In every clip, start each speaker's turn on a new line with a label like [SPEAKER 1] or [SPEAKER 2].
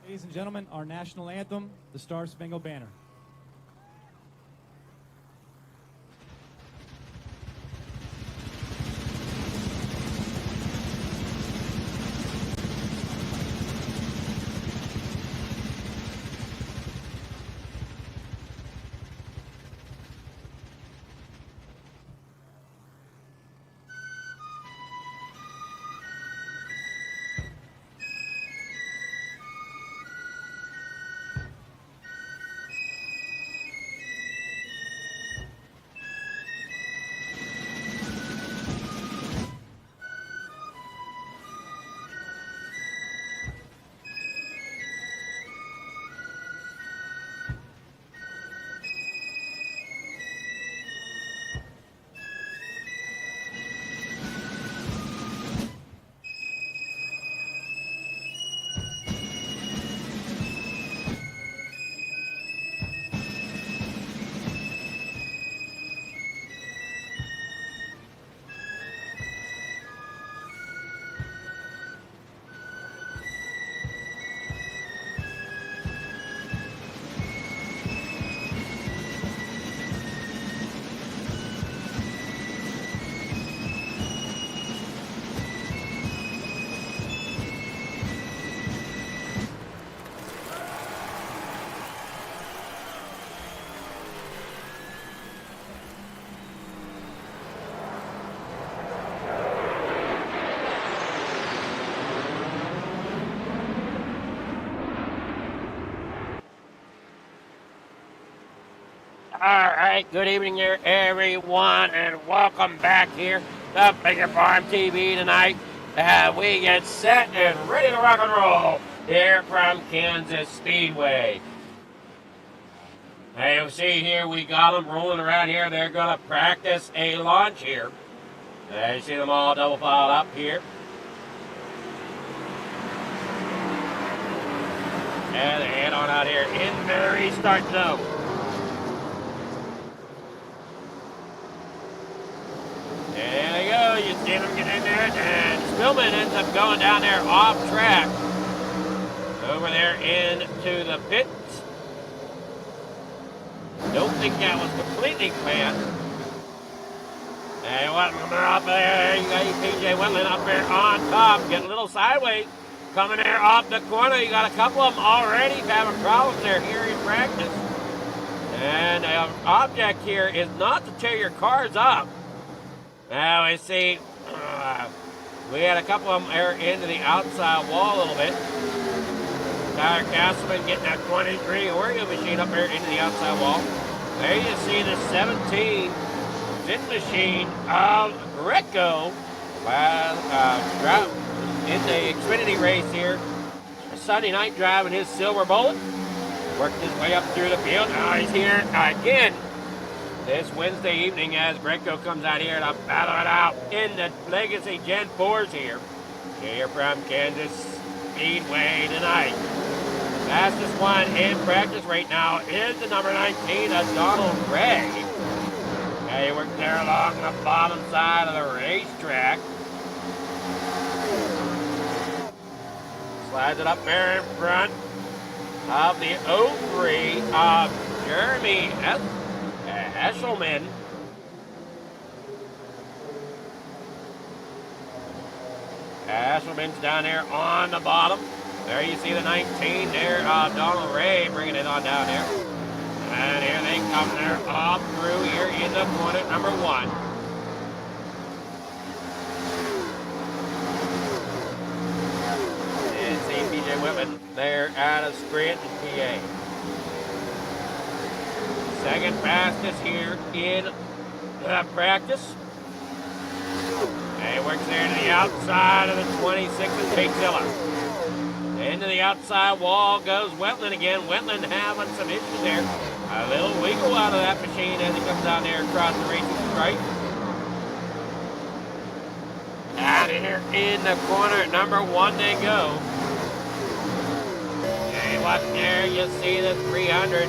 [SPEAKER 1] Ladies and gentlemen, our national anthem, the Star Spangled Banner.
[SPEAKER 2] All right, good evening there, everyone, and welcome back here to Bigger Farm TV tonight. We get set and ready to rock and roll here from Kansas Speedway. Now you see here, we got them rolling around here. They're going to practice a launch here. You see them all double filed up here. And they head on out here in the restart zone. There they go, you see them get in there, and Spillman ends up going down there off track. Over there into the pits. Don't think that was completely planned. Hey, Wetland up there, you got your PJ Wetland up there on top, getting a little sideways. Coming there off the corner, you got a couple of them already having problems there here in practice. And the object here is not to tear your cars up. Now we see, we had a couple of them there into the outside wall a little bit. Tyler Castleman getting that 23 Oreo machine up there into the outside wall. There you see the 17 VIN machine of Greco in the Xfinity race here. Sunday night driving his silver bullet. Working his way up through the field. Now he's here again this Wednesday evening as Greco comes out here to battle it out in the Legacy Gen 4s here. Here from Kansas Speedway tonight. Fastest one in practice right now is the number 19 of Donald Ray. He works there along the bottom side of the racetrack. Slides it up there in front of the 03 of Jeremy Eshelman. Eshelman's down there on the bottom. There you see the 19 there of Donald Ray bringing it on down there. And here they come there up through here in the corner number 1. And see PJ Whitman there out of Scranton, PA. Second fastest here in the practice. And he works there to the outside of the 26 of Jake Zilla. Into the outside wall goes Wetland again. Wetland having some issues there. A little wiggle out of that machine as he comes down there across the racing stripe. Out of here in the corner, number 1 they go. And what there you see the 300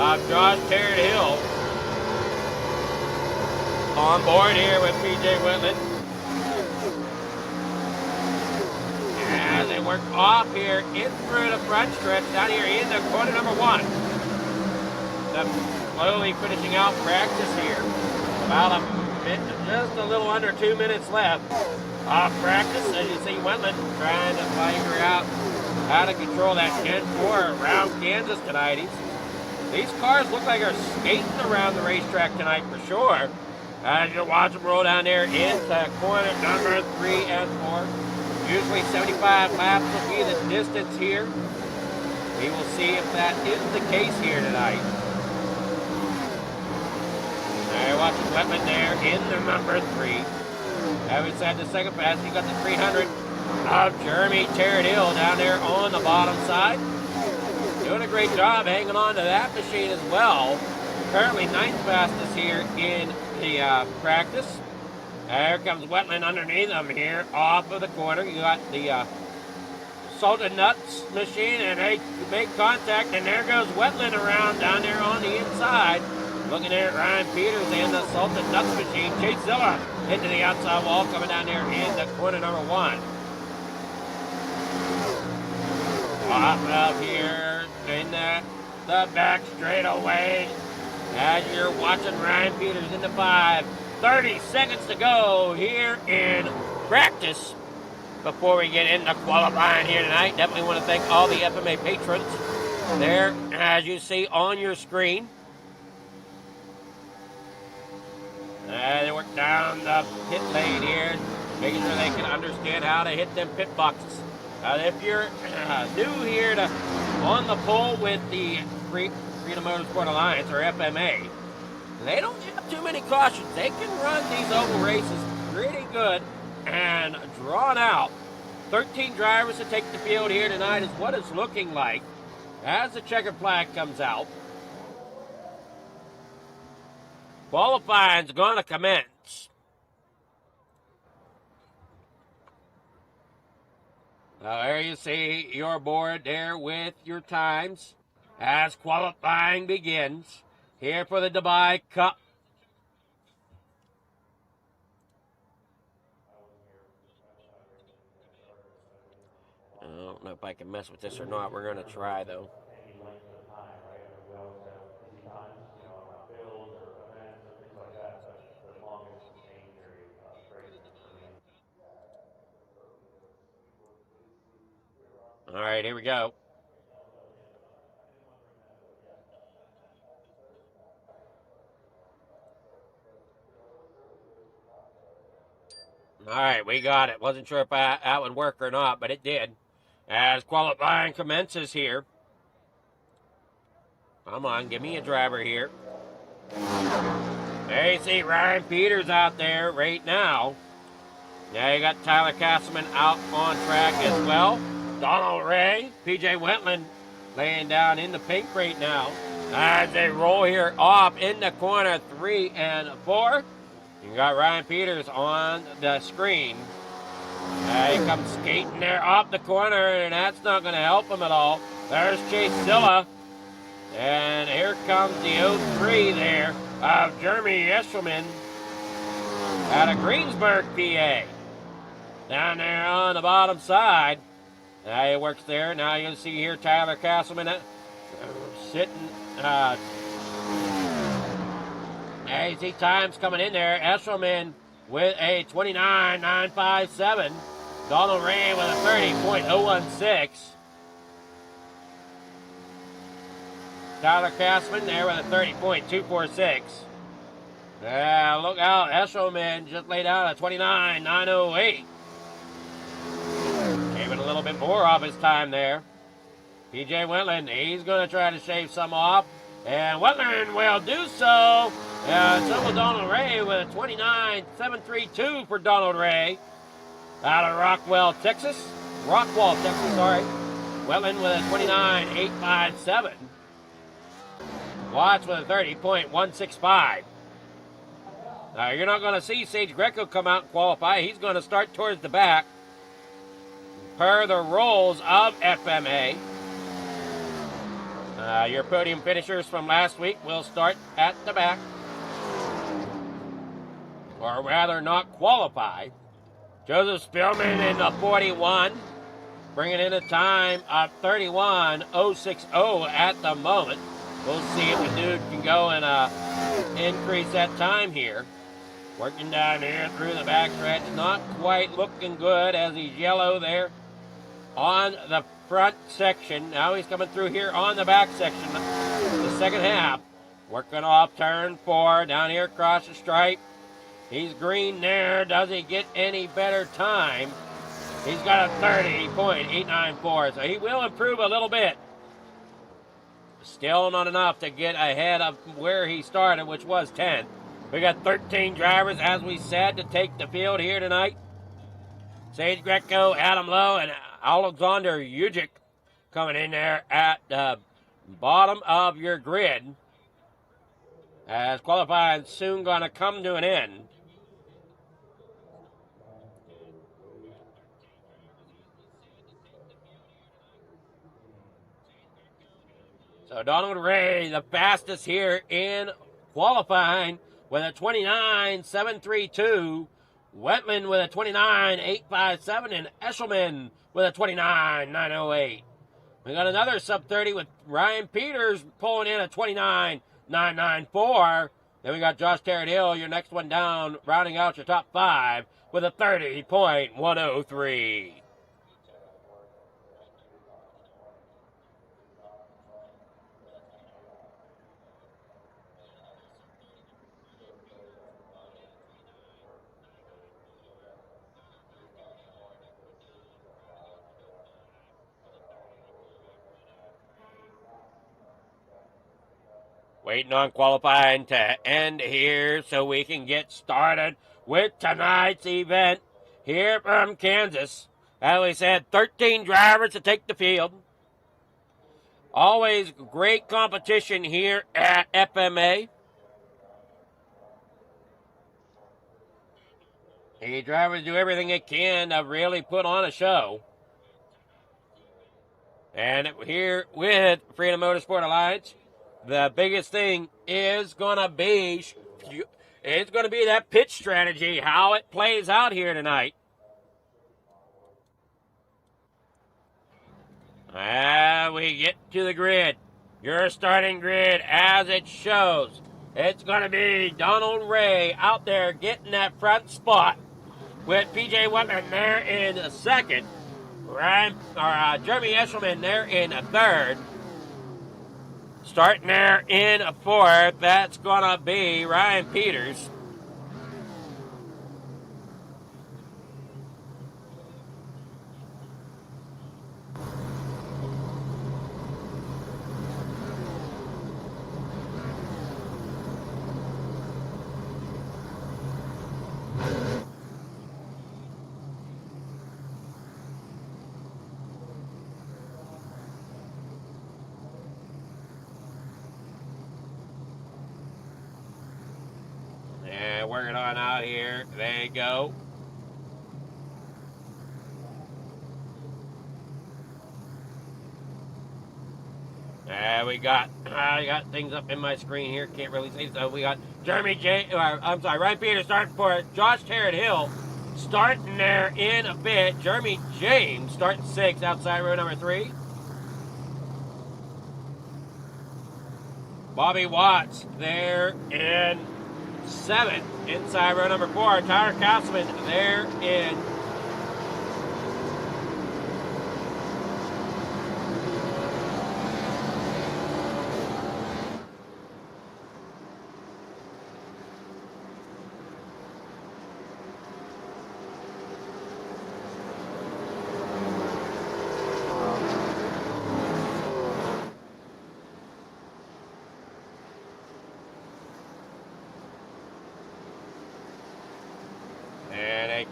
[SPEAKER 2] of Josh Tarrant Hill on board here with PJ Whitman. As they they work off here in through the front stretch down here into corner number 1. Slowly finishing out practice here. About just a little under 2 minutes left of practice. As you see, Wetland trying to figure out how to control that 10-4 around Kansas tonight. These cars look like they're skating around the racetrack tonight for sure. As you watch them roll down there into corner number 3 and 4. Usually 75 laps will be the distance here. We will see if that is the case here tonight. Now watching Wetland there in the number 3. Having said the second pass, you got the 300 of Jeremy Terradill down there on the bottom side. Doing a great job hanging on to that machine as well. Currently 9th fastest here in the practice. There comes Wetland underneath him here off of the corner. You got the Salted Nuts machine, and they make contact, and there goes Wetland around down there on the inside. Looking there at Ryan Peters and the Salted Nuts machine. Chase Zilla into the outside wall, coming down there in the corner number 1. Popping up here in the back straightaway. As you're watching Ryan Peters into 5. 30 seconds to go here in practice before we get into qualifying here tonight. Definitely want to thank all the FMA patrons there, as you see on your screen. They work down the pit lane here, making sure they can understand how to hit them pit boxes. If you're new here on the pole with the Freedom Motorsport Alliance, or FMA, they don't have too many cautions. They can run these oval races pretty good and drawn out. 13 drivers to take the field here tonight is what it's looking like as the checkered flag comes out. Qualifying's going to commence. There you see your board there with your times as qualifying begins here for the Dubai Cup. I don't know if I can mess with this or not. We're going to try, though. All right, here we go. All right, we got it. Wasn't sure if that would work or not, but it did. As qualifying commences here. Come on, give me a driver here. There you see Ryan Peters out there right now. Now you got Tyler Castleman out on track as well. Donald Ray, PJ Wetland laying down in the pink right now. As they roll here off into corner 3 and 4. You got Ryan Peters on the screen. He comes skating there off the corner, and that's not going to help him at all. There's Chase Zilla. And here comes the 03 there of Jeremy Eshelman out of Greensburg, PA. Down there on the bottom side. Now he works there. Now you'll see here Tyler Castleman sitting. You see times coming in there. Eshelman with a 29.957. Donald Ray with a 30.016. Tyler Castleman there with a 30.246. Look out. Eshelman just laid out a 29.908. Gave it a little bit more off his time there. PJ Wetland, he's going to try to shave some off. And Wetland will do so. So will Donald Ray with a 29.732 for Donald Ray. Out of Rockwall, Texas. Sorry. Wetland with a 29.857. Watts with a 30.165. Now, you're not going to see Sage Greco come out and qualify. He's going to start towards the back. Per the rules of FMA. Your podium finishers from last week will start at the back. Or rather, not qualify. Joseph Spielman in the 41. bringing in a time of 31:060 at the moment. We'll see if the dude can go and increase that time here. Working down here through the backstretch, not quite looking good as he's yellow there on the front section. Now he's coming through here on the back section, the second half. Working off turn 4, down here across the stripe. He's green there. Does he get any better time? He's got a 30.894, so he will improve a little bit. Still not enough to get ahead of where he started, which was 10th. We got 13 drivers, as we said, to take the field here tonight. Sage Greco, Adam Lowe, and Alexander Ujic coming in there at the bottom of your grid. As qualifying soon going to come to an end. So Donald Ray, the fastest here in qualifying, with a 29.732. Wetland with a 29.857. And Eshelman with a 29.908. We got another sub-30 with Ryan Peters pulling in a 29.994. Then we got Josh Tarrant Hill, your next one down, rounding out your top 5 with a 30.103. Waiting on qualifying to end here so we can get started with tonight's event here from Kansas. As we said, 13 drivers to take the field. Always great competition here at FMA. The drivers do everything they can to really put on a show. And here with Freedom Motorsport Alliance, the biggest thing is going to be that pitch strategy, how it plays out here tonight. We get to the grid. Your starting grid as it shows. It's going to be Donald Ray out there getting that front spot with PJ Wetland there in the second. Jeremy Eshelman there in a third. Starting there in a fourth, that's going to be Ryan Peters. Working on out here. There you go. I got things up in my screen here. Can't really see. So we got Ryan Peters starting for Josh Tarrant Hill. Starting there in a bit. Jeremy James starting 6th outside row number 3. Bobby Watts there in 7th inside row number 4. Tyler Castleman there in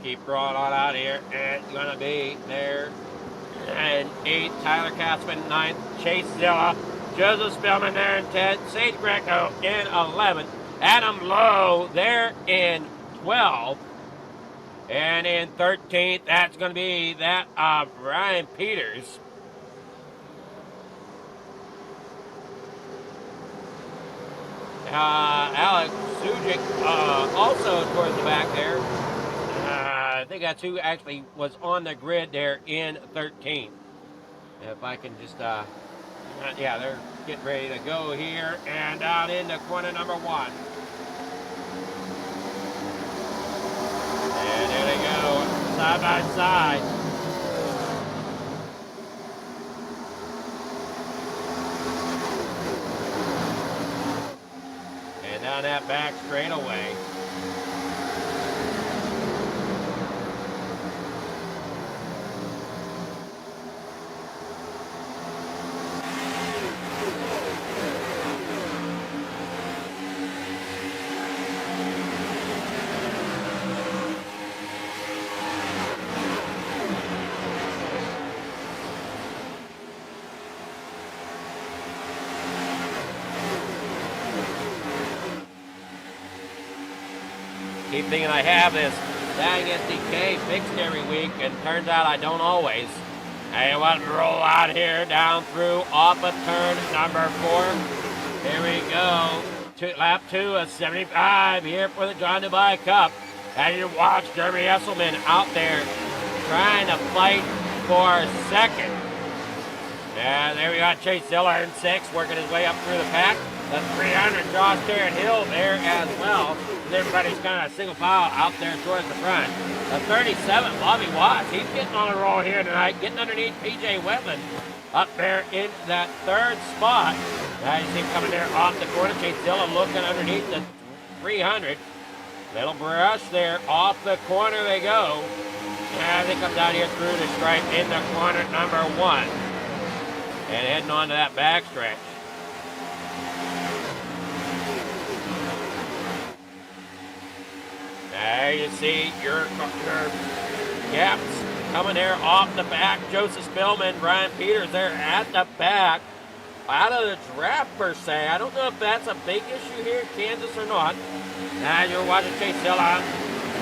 [SPEAKER 2] keep rolling on out here. It's going to be there. And 8th, Tyler Katzman. 9th, Chase Zilla. Joseph Spillman there in 10th. Sage Greco in 11th. Adam Lowe there in 12th. And in 13th, that's going to be that of Ryan Peters. Alex Sujic also towards the back there. I think think that's who actually was on the grid there in 13. If I can just, yeah, they're getting ready to go here and out into corner number 1. And there they go, side by side. And down that back straightaway. Keep thinking I have this dang SDK fixed every week, and turns out I don't always. Hey, what, roll out here, down through, off of turn number 4. Here we go. Lap 2 of 75 here for the John Dobias Cup. And you watch Jeremy Esselman out there trying to fight for second. And there we got Chase Ziller in 6, working his way up through the pack. The 300 Josh Hill there as well. And everybody's kind of single file out there towards the front. The 37, Bobby Watts, he's getting on a roll here tonight, getting underneath PJ Wetland up there in that 3rd spot. Now you see him coming there off the corner. Chase Ziller looking underneath the 300. Little brush there off the corner they go. As they come down here through the stripe into corner number 1. And heading on to that backstretch. There you see your gaps coming there off the back. Joseph Spillman, Brian Peters there at the back. Out of the draft per se. I don't know if that's a big issue here in Kansas or not. Now you're watching Chase Ziller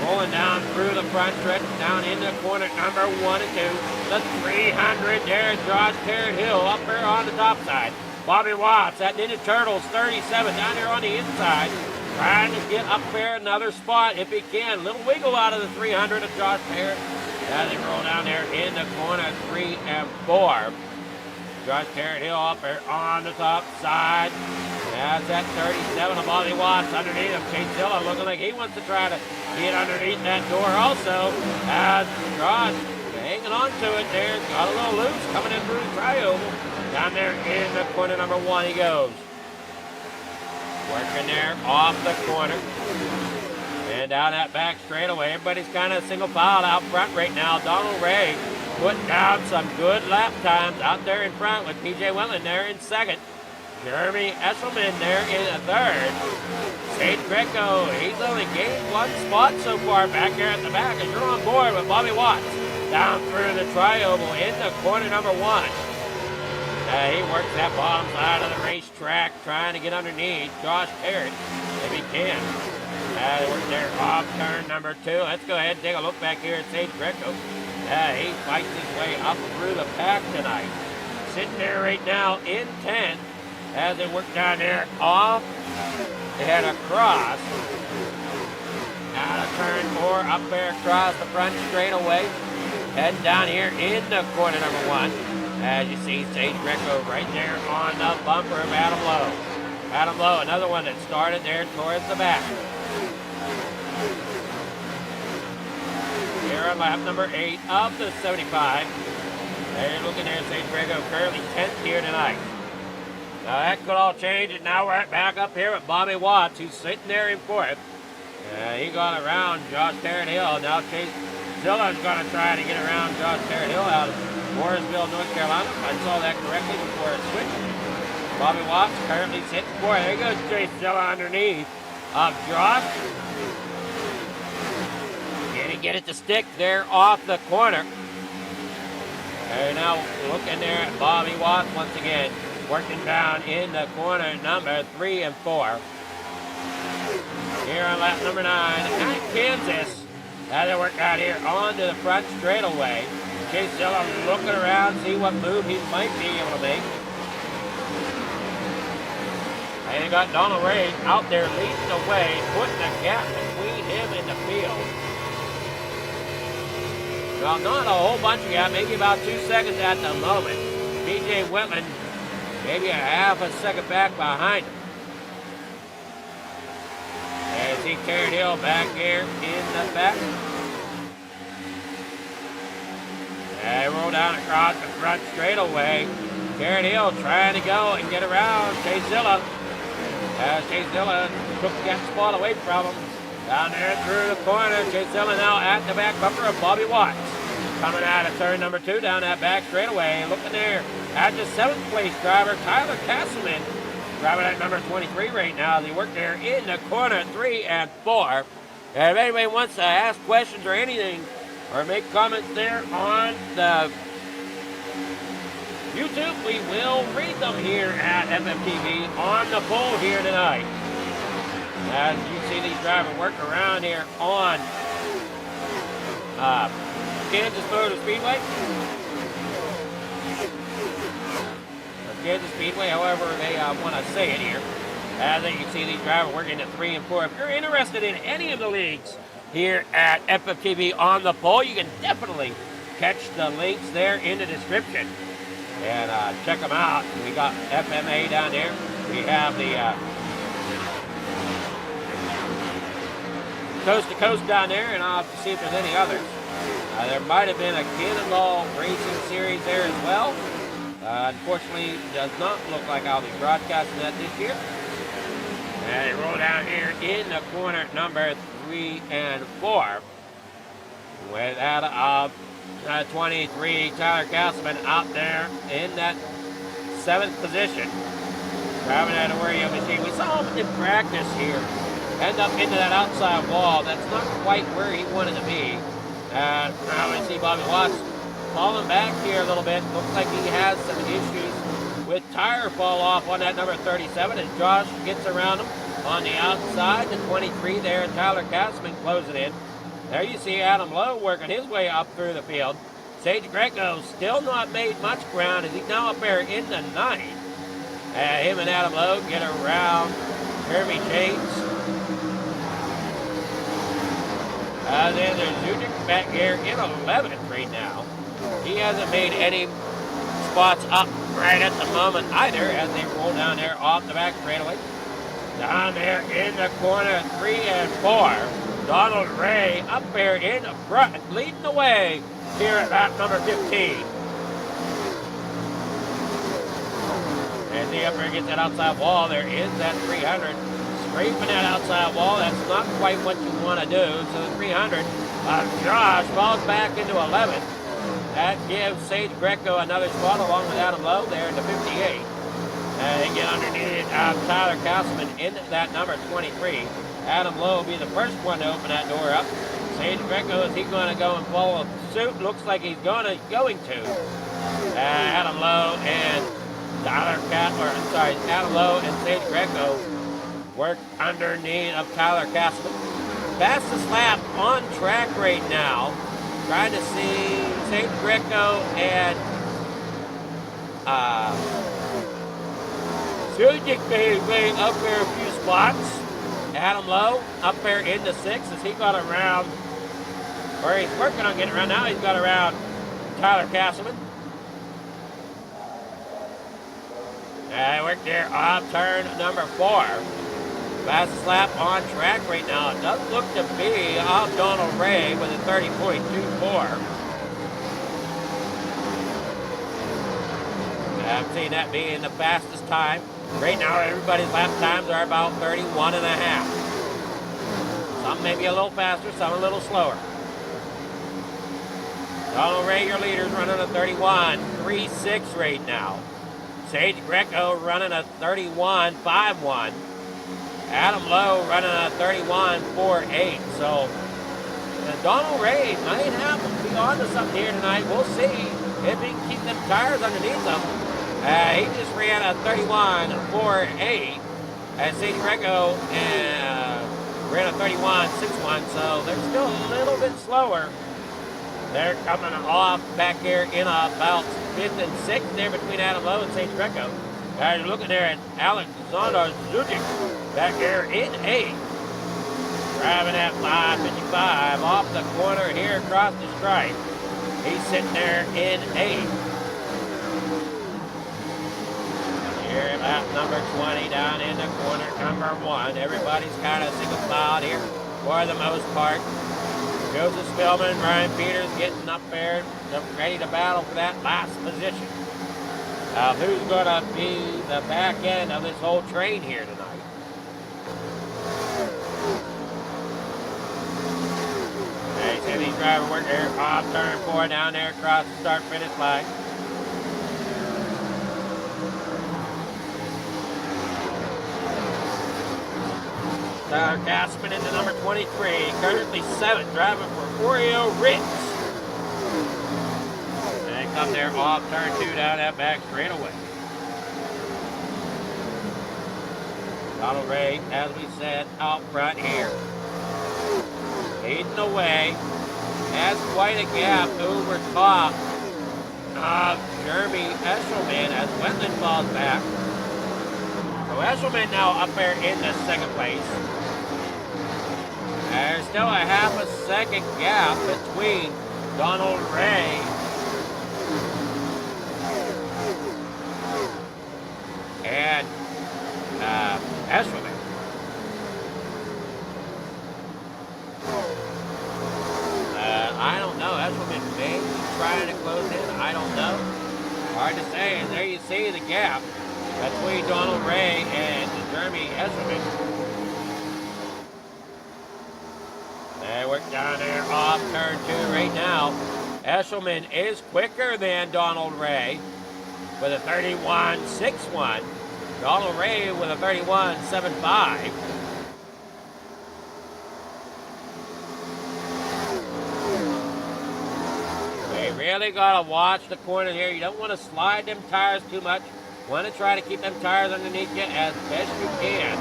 [SPEAKER 2] rolling down through the front stretch, down into corner number 1 and 2. The 300 there, Josh Hill up there on the top side. Bobby Watts, that Ninja Turtles 37 down there on the inside. Trying to get up there another spot if he can. Little wiggle out of the 300 of Josh Parrott. As they roll down there in the corner 3 and 4. Josh Parrott Hill up there on the top side. That's that 37 of Bobby Watts underneath him. Chase Ziller looking like he wants to try to get underneath that door also. As Josh hanging on to it there. Got a little loose coming in through the tri-oval. Down there in the corner number 1 he goes. Working there off the corner. And down that back straightaway. Everybody's kind of single file out front right now. Donald Ray putting down some good lap times out there in front with PJ Wetland there in 2nd. Jeremy Esselman there in 3rd. Sage Greco, he's only gained 1 spot so far back there at the back. And you're on board with Bobby Watts down through the tri-oval into corner number 1. He works that bottom side of the racetrack trying to get underneath Josh Parrott if he can. They work there off turn number 2. Let's go ahead and take a look back here at Sage Greco. He fights his way up through the pack tonight. Sitting there right now in 10th as they work down there off. They head across. Out of turn 4, up there across the front straightaway. Heading down here into corner number 1. As you see, Sage Greco right there on the bumper of Adam Lowe. Adam Lowe, another one that started there towards the back. Here on lap number 8 of the 75. There you're looking there, Sage Greco currently 10th here tonight. Now that could all change, and now we're back up here with Bobby Watts, who's sitting there in 4th. He got around Josh Parrott Hill. Now Chase Ziller's going to try to get around Josh Parrott Hill out of Mooresville, North Carolina. I saw that correctly before it switched. Bobby Watts currently sitting 4th. There goes Chase Ziller underneath of Josh. Can he get it to stick there off the corner? They're now looking there at Bobby Watts once again, working down in the corner number 3 and 4. Here on lap number 9 at Kansas. Now they work out here onto the front straightaway. Chase Ziller looking around, see what move he might be able to make. And you got Donald Ray out there leading the way, putting a gap between him and the field. Well, not a whole bunch yet, maybe about 2 seconds at the moment. BJ Whitland, maybe a half a second back behind him. As he carried Hill back here in the back. And roll down across the front straightaway. Carried Hill trying to go and get around Chase Zilla. As Chase Zilla took that spot away from him. Down there through the corner. Chase Zilla now at the back bumper of Bobby Watts. Coming out of turn number 2 down that back straightaway. Looking there at the 7th place driver, Tyler Castleman. Driving at number 23 right now. They work there in the corner 3 and 4. And if anybody wants to ask questions or anything, or make comments there on the YouTube, we will read them here at FFTV on the poll here tonight. As you see these drivers work around here on Kansas Motor Speedway. Kansas Speedway, however they want to say it here. As you can see these drivers working at 3 and 4. If you're interested in any of the leagues here at FFTV on the poll, you can definitely catch the links there in the description and check them out. We got FMA down there. We have the Coast to Coast down there, and I'll have to see if there's any others. There might have been a Cannonball Racing Series there as well. Unfortunately, does not look like I'll be broadcasting that this year. And it roll down here in the corner number 3 and 4. With out 23, Tyler Castleman out there in that 7th position. Driving out of where you machine. We saw him in practice here. End up into that outside wall. That's not quite where he wanted to be. Now we see Bobby Watts falling back here a little bit. Looks like he has some issues with tire fall off on that number 37 as Josh gets around him on the outside. The 23 there, Tyler Castleman closing in. There you see Adam Lowe working his way up through the field. Sage Greco still not made much ground as he's now up there in the 9th. Him and Adam Lowe get around Jeremy James. Then there's Zudik back here in 11th right now. He hasn't made any spots up right at the moment either as they roll down there off the back straightaway. Down there in the corner 3 and 4. Donald Ray up there in the front, leading the way here at lap number 15. As he up there gets that outside wall, there is that 300. Scraping that outside wall, that's not quite what you want to do. So the 300, Josh falls back into 11th. That gives Sage Greco another spot along with Adam Lowe there in the 58. And they get underneath Tyler Castleman in that number 23. Adam Lowe will be the first one to open that door up. Sage Greco, is he going to go and follow suit? Looks like he's going to. Adam Lowe and Adam Lowe and Sage Greco work underneath of Tyler Castleman. Fastest lap on track right now. Trying to see Sage Greco and Sujic maybe up there a few spots. Adam Lowe up there in the 6th as he got around, or he's working on getting around now. He's got around Tyler Castleman. And worked there off turn number 4. Fastest lap on track right now. It does look to be off Donald Ray with a 30.24. I'm seeing that being the fastest time. Right now, everybody's lap times are about 31 and a half. Some may be a little faster, some a little slower. Donald Ray, your leader's running a 31.36 right now. Sage Greco running a 31.51. Adam Lowe running a 31.48. So Donald Ray might have to be on to something here tonight. We'll see if he can keep them tires underneath them. He just ran a 31.48. And Sage Greco ran a 31.61. So they're still a little bit slower. They're coming off back here in about 5th and 6th there between Adam Lowe and Sage Greco. Guys, you're looking there at Alexander Zujic back here in 8th. Driving at 5.55 off the corner here across the stripe. He's sitting there in 8th. Here about number 20 down in the corner, number 1. Everybody's kind of single filed here for the most part. Joseph Spillman, Brian Peters getting up there, ready to battle for that last position. Who's going to be the back end of this whole train here tonight? He's driving work there, off turn 4 down there across the start finish line. Tyler Gaspin into number 23, currently 7th, driving for Oreo Ritz. And they come there off turn 2 down that back straightaway. Donald Ray, as we said, out front here. Leading away. Has quite a gap over top of Jeremy Eshelman as Wetland falls back. So Eshelman now up there in the 2nd place. There's still a half a second gap between Donald Ray and Eshelman. I don't know. Eshelman may be trying to close in. I don't know. Hard to say. And there you see the gap between Donald Ray and Jeremy Eshelman. They work down there off turn 2 right now. Eshelman is quicker than Donald Ray with a 31.61. Donald Ray with a 31.75. Really got to watch the corner here. You don't want to slide them tires too much. You want to try to keep them tires underneath you as best you can.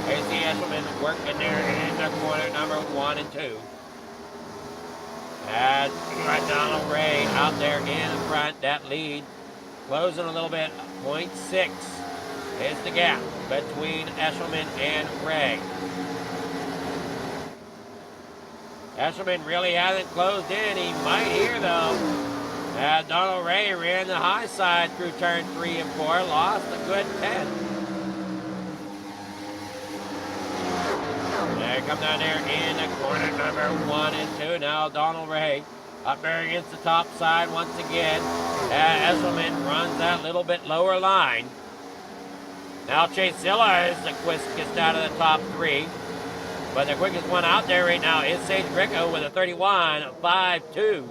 [SPEAKER 2] There's the Eshelman working there in the corner, number 1 and 2. And right Donald Ray out there in front. That lead closing a little bit. 0.6 is the gap between Eshelman and Ray. Eshelman really hasn't closed in. He might here, though. Donald Ray ran the high side through turn 3 and 4. Lost a good 10. They come down there in the corner, number 1 and 2. Now Donald Ray up there against the top side once again. Eshelman runs that little bit lower line. Now Chase Zilla is the quickest out of the top 3. But the quickest one out there right now is Sage Greco with a 31.52.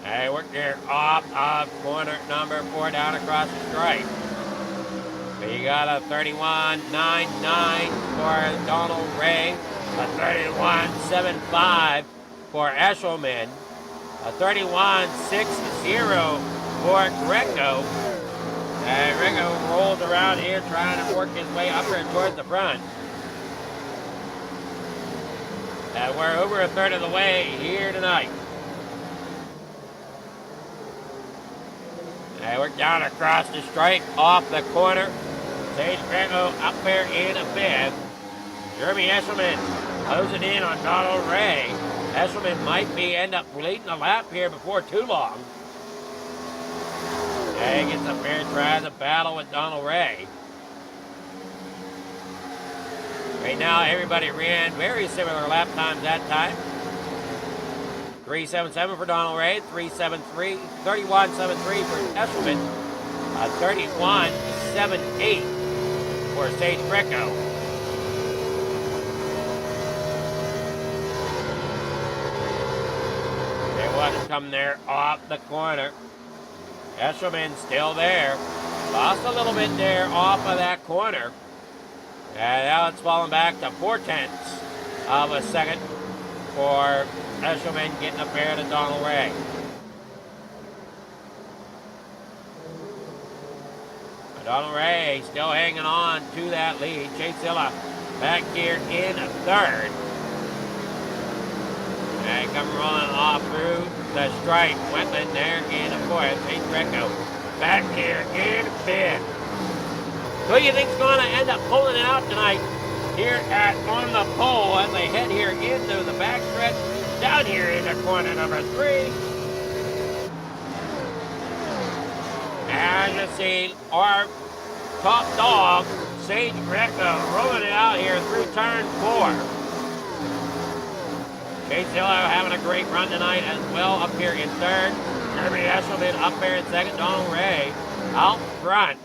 [SPEAKER 2] They work there off of corner number 4 down across the stripe. We got a 31.99 for Donald Ray, a 31.75 for Eshelman, a 31.60 for Greco. Greco rolls around here trying to work his way up here towards the front. We're over a third of the way here tonight. We're down across the stripe off the corner. Sage Greco up there in a 5th. Jeremy Eshelman closing in on Donald Ray. Eshelman might end up leading the lap here before too long. He gets up there and tries a battle with Donald Ray. Right now, everybody ran very similar lap times that time. 3.77 for Donald Ray, 31.73 for Eshelman, 31.78 for Sage Greco. They want to come there off the corner. Eshelman still there. Lost a little bit there off of that corner. And now it's falling back to 0.4 of a second for Eshelman getting up there to Donald Ray. But Donald Ray still hanging on to that lead. Chase Zilla back here in 3rd. And come rolling off through the stripe. Wetland there in 4th. Sage Greco back here in 5th. Who do you think's going to end up pulling it out tonight here on the pole as they head here into the backstretch Down here in the corner number 3. As you see, our top dog, Sage Greco, rolling it out here through turn 4. Chase Zillow having a great run tonight as well up here in 3rd. Jeremy Eshelman up there in 2nd. Donald Ray out front.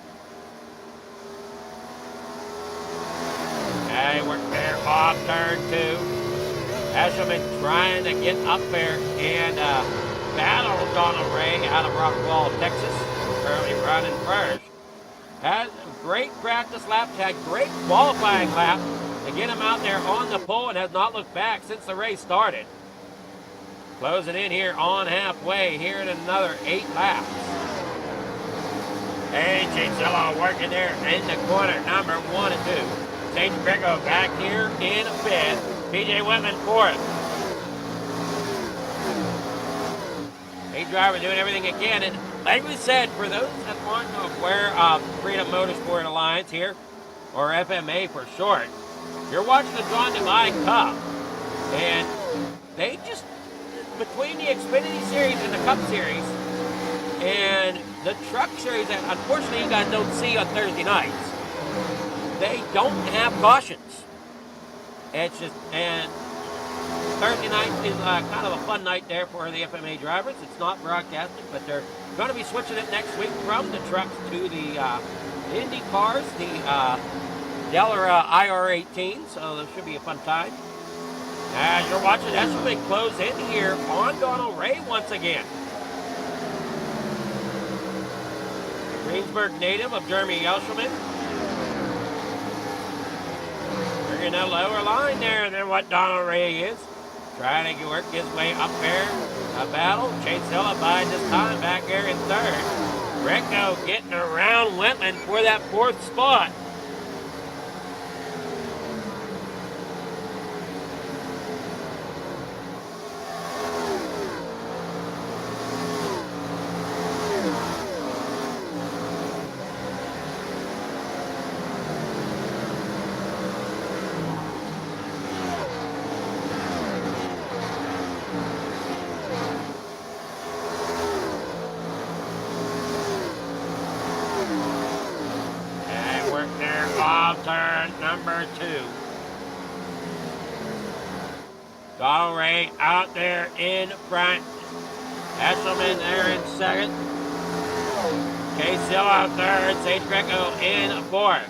[SPEAKER 2] Okay, we're there off turn 2. Eshelman trying to get up there and battle Donald Ray out of Rockwall, Texas. Currently running first. Had a great practice lap, had great qualifying lap to get him out there on the pole and has not looked back since the race started. Closing in here on halfway here in another 8 laps. AJ Zillow working there in the corner, number 1 and 2. Sage Greco back here in 5th. PJ Whitman 4th. 8 driver doing everything he can. And like we said, for those that aren't aware of Freedom Motorsport Alliance here, or FMA for short, you're watching the John DeMai Cup. And they just, between the Xfinity Series and the Cup Series, and the Truck Series that unfortunately you guys don't see on Thursday nights, they don't have cautions. It's just, and Thursday night is kind of a fun night there for the FMA drivers. It's not broadcasting, but they're going to be switching it next week from the trucks to the Indy cars, the Delaware IR18, so this should be a fun time. As you're watching Eshelman close in here on Donald Ray once again. Greensburg native of Jeremy Eshelman. Bringing a lower line there than what Donald Ray is. Trying to work his way up there. A battle. Chase Zilla buying this time back here in 3rd. Greco getting around Wentland for that 4th spot. Turn number 2. Donald Ray out there in front. Eshelman there in 2nd. Case Zilla 3rd. Sage Greco in 4th.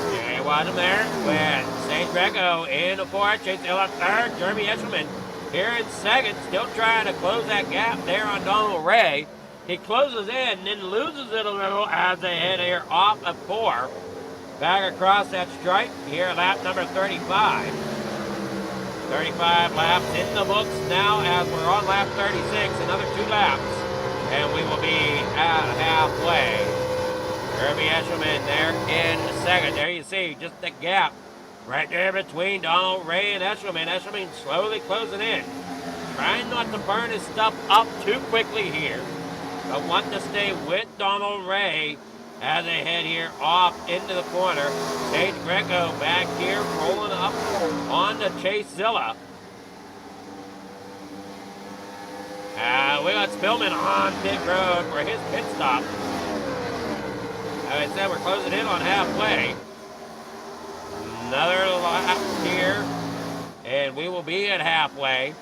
[SPEAKER 2] Okay, watch him there with Sage Greco in 4th, Chase Zilla 3rd, Jeremy Eshelman here in 2nd, still trying to close that gap there on Donald Ray. He closes in and then loses it a little as they head here off of 4. Back across that stripe here, lap number 35. 35 laps in the books now as we're on lap 36, another 2 laps, and we will be at halfway. Jeremy Eshelman there in 2nd. There you see just the gap right there between Donald Ray and Eshelman. Eshelman slowly closing in. Trying not to burn his stuff up too quickly here, but wanting to stay with Donald Ray as they head here off into the corner. Sage Greco back here rolling up on the Chase Zilla. We got Spillman on pit road for his pit stop. As I said, we're closing in on halfway. Another lap here, and we will be at halfway.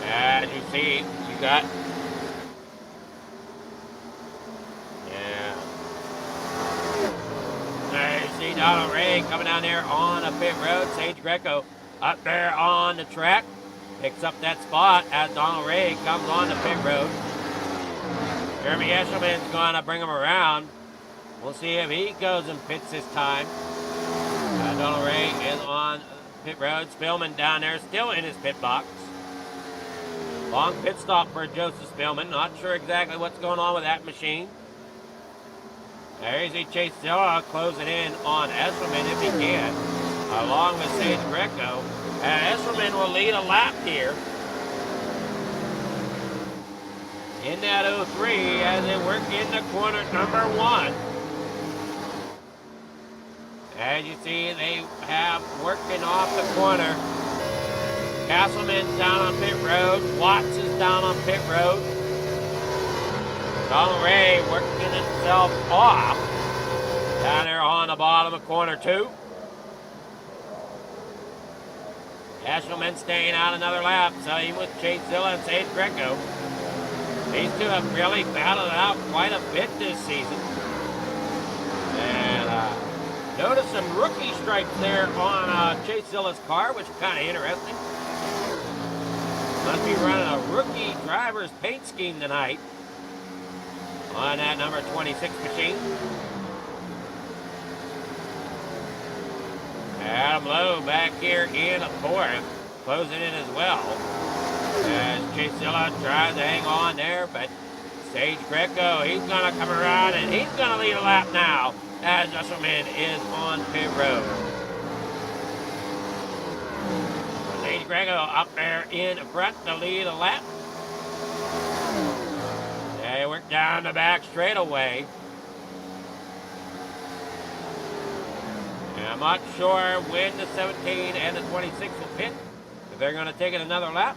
[SPEAKER 2] As you see, you got, there you see Donald Ray coming down there on a pit road. Sage Greco up there on the track. Picks up that spot as Donald Ray comes on the pit road. Jeremy Eshelman's going to bring him around. We'll see if he goes and pits this time. Donald Ray is on pit road. Spillman down there still in his pit box. Long pit stop for Joseph Spillman. Not sure exactly what's going on with that machine. There you see Chase Zilla closing in on Eshelman if he can, along with Sage Greco. And Esselman will lead a lap here in that 03 as they work into corner number 1. As you see, they have working off the corner. Castleman's down on pit road. Watts is down on pit road. Donald Ray working himself off down there on the bottom of corner 2. Eshelman staying out another lap, so even with Chase Zilla and Sage Greco. These two have really battled it out quite a bit this season. And notice some rookie stripes there on Chase Zilla's car, which is kind of interesting. Must be running a rookie driver's paint scheme tonight on that number 26 machine. Adam Lowe back here in a 4th, closing in as well. As Chase Zilla tries to hang on there, but Sage Greco, he's going to come around and he's going to lead a lap now as Esselman is on pit road. Sage Greco up there in front to lead a lap. They work down the back straightaway. And I'm not sure when the 17 and the 26 will pit, if they're going to take it another lap.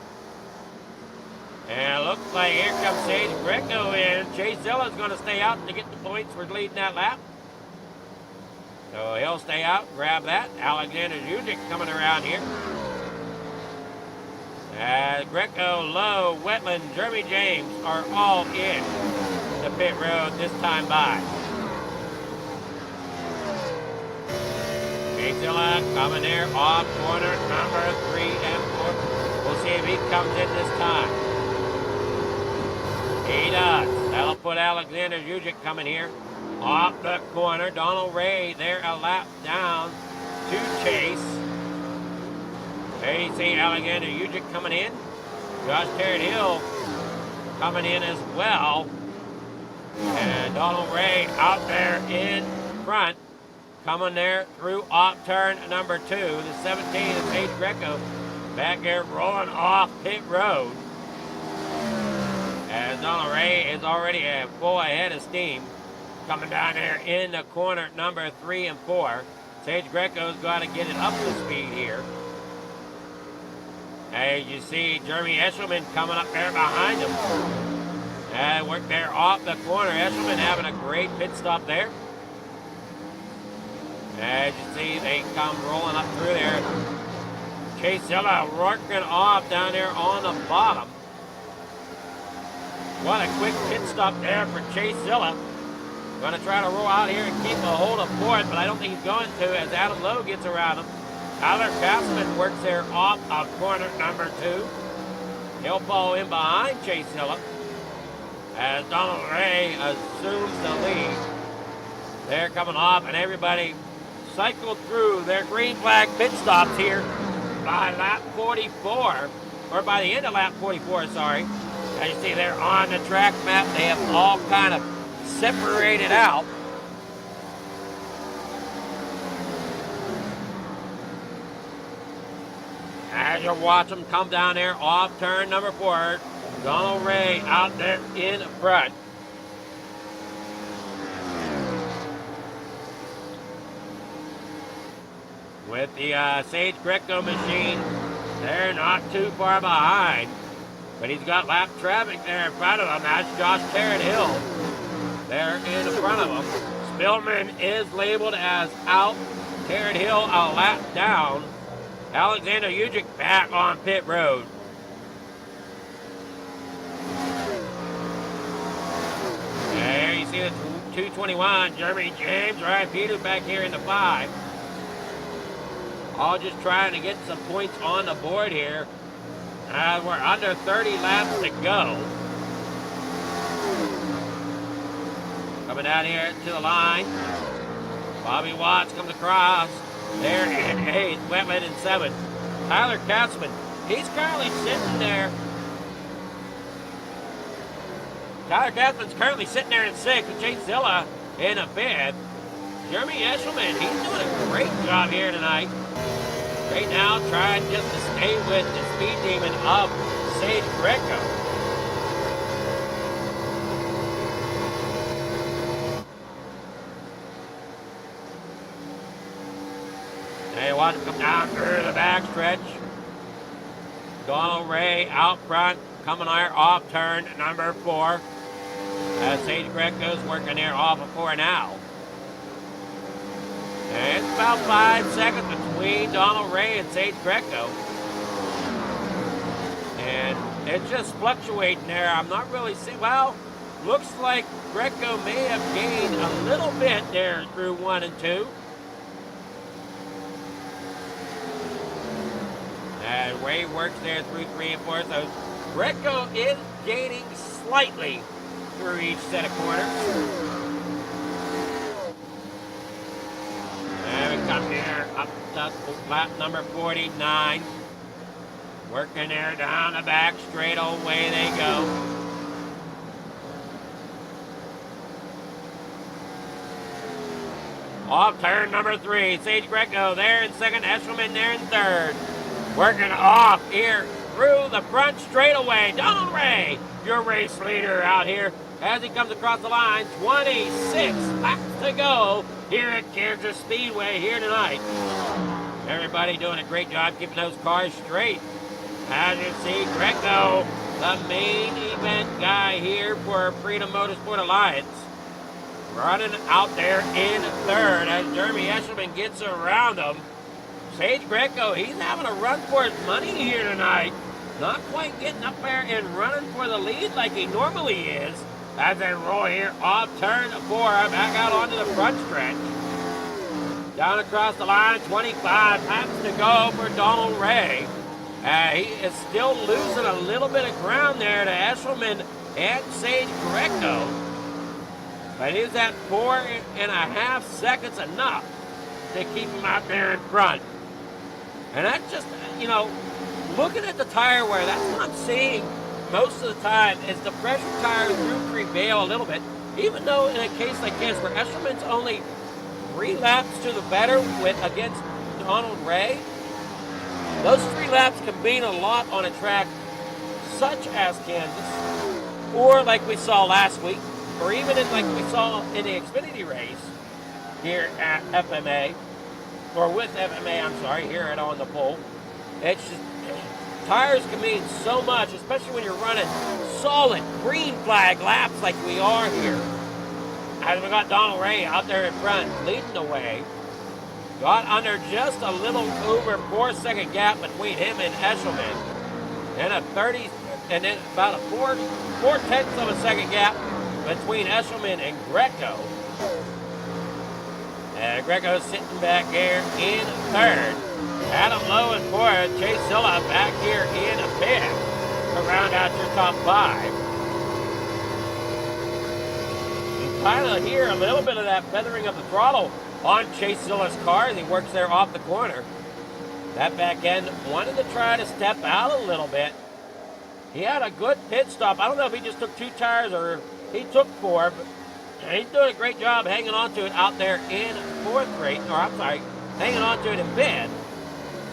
[SPEAKER 2] And it looks like here comes Sage Greco in. Chase Zilla's going to stay out to get the points for leading that lap. So he'll stay out, grab that. Alexander Juzik coming around here. Greco, Lowe, Wetland, Jeremy James are all in the pit road this time by. Chase Zilla coming there off corner number 3 and 4. We'll see if he comes in this time. He does. That'll put Alexander Juzik coming here off the corner. Donald Ray there a lap down to Chase. There you see Alexander Juzik coming in. Josh Tarrant Hill coming in as well. And Donald Ray out there in front. Coming there through off turn number 2. The 17 is Sage Greco back there rolling off pit road. As Donald Ray is already full ahead of steam. Coming down there in the corner number 3 and 4. Sage Greco's got to get it up to speed here. As you see Jeremy Eshelman coming up there behind him. And work there off the corner. Eshelman having a great pit stop there. As you see, they come rolling up through there. Chase Zilla working off down there on the bottom. What a quick pit stop there for Chase Zilla. Going to try to roll out here and keep a hold of 4th, but I don't think he's going to as Adam Lowe gets around him. Tyler Castleman works there off of corner number 2. He'll follow in behind Chase Zilla as Donald Ray assumes the lead. They're coming off and everybody cycled through their green flag pit stops here by lap 44, or by the end of lap 44, sorry. As you see there on the track map, they have all kind of separated out. As you watch them come down there off turn number 4, Donald Ray out there in front. With the Sage Greco machine, they're not too far behind. But he's got lap traffic there in front of him. That's Josh Tarrant Hill. There in front of him. Spillman is labeled as out. Tarrant Hill a lap down. Alexander Juzik back on pit road. There you see the 221. Jeremy James, Ryan Peters back here in the 5. All just trying to get some points on the board here. We're under 30 laps to go. Coming down here to the line. Bobby Watts comes across. There in 8th, Wetland in 7th. Tyler Katzman, he's currently sitting there. Tyler Katzman's currently sitting there in 6th with Chase Zilla in a 5th. Jeremy Eshelman, he's doing a great job here tonight. Right now, trying just to stay with the speed demon of Sage Greco. They watch him come down through the backstretch. Donald Ray out front, coming there off turn number 4. As Sage Greco's working there off of 4 now. And it's about 5 seconds between Donald Ray and Sage Greco. And it's just fluctuating there. I'm not really seeing, well, looks like Greco may have gained a little bit there through 1 and 2. And Ray works there through 3 and 4. So Greco is gaining slightly through each set of corners. And we come here up to lap number 49. Working there down the back straight, away they go. Off turn number 3, Sage Greco there in second, Eshelman there in third. Working off here through the front straightaway. Donald Ray, your race leader out here as he comes across the line. 26 laps to go here at Kansas Speedway here tonight. Everybody doing a great job keeping those cars straight. As you see, Greco, the main event guy here for Freedom Motorsport Alliance, running out there in third as Jeremy Eshelman gets around him. Sage Greco, he's having a run for his money here tonight. Not quite getting up there and running for the lead like he normally is. As they roll here off turn 4, back out onto the front stretch. Down across the line, 25 laps to go for Donald Ray. He is still losing a little bit of ground there to Eshelman and Sage Greco. But is that 4.5 seconds enough to keep him out there in front? And that's just, looking at the tire wear, that's what I'm seeing most of the time is the pressure tires do prevail a little bit. Even though in a case like this where Eshelman's only 3 laps to the better against Donald Ray, those 3 laps can mean a lot on a track such as Kansas, or like we saw last week, or even like we saw in the Xfinity race here at FMA, or with FMA, I'm sorry, here at On the Pole. It's just, tires can mean so much, especially when you're running solid green flag laps like we are here. As we got Donald Ray out there in front, leading the way. Got under just a little over 4-second gap between him and Eshelman. And then about a 4/10 of a second gap between Eshelman and Greco. And Greco's sitting back here in third. Adam Lowe in fourth. Chase Silla back here in fifth to round out your top 5. You kind of hear a little bit of that feathering of the throttle on Chase Silla's car as he works there off the corner. That back end wanted to try to step out a little bit. He had a good pit stop. I don't know if he just took 2 tires or he took 4, but he's doing a great job hanging on to it out there in hanging on to it in fifth.